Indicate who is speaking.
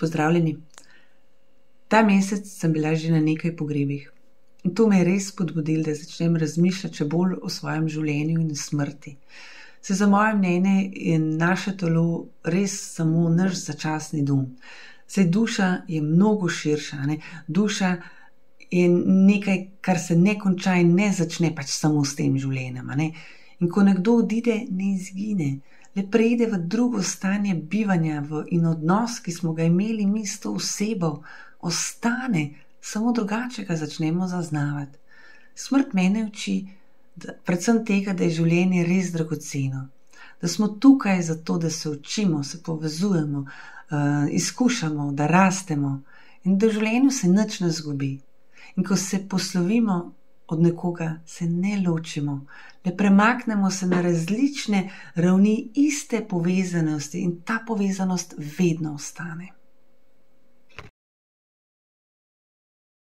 Speaker 1: Pozdravljeni. Ta mesec sem bila že na nekaj pogrebih. In to me je res spodbudilo, da začnem razmišljati še bolj o svojem življenju in smrti. Se za moje mnenje je naše telo res samo naš začasni dom. Saj duša je mnogo širša, ne? Duša je nekaj, kar se ne konča in ne začne pač samo s tem življenjem, ne? In ko nekdo odide, ne izgine, le preide v drugo stanje bivanja in odnos, ki smo ga imeli mi s to osebo, ostane, samo drugače ga začnemo zaznavati. Smrt mene uči, predvsem tega, da je življenje res dragoceno, da smo tukaj zato, da se učimo, se povezujemo, izkušamo, da rastemo in da v življenju se nič ne zgubi. In ko se poslovimo od nekoga, se ne ločimo, le premaknemo se na različne ravni iste povezanosti in ta povezanost vedno ostane.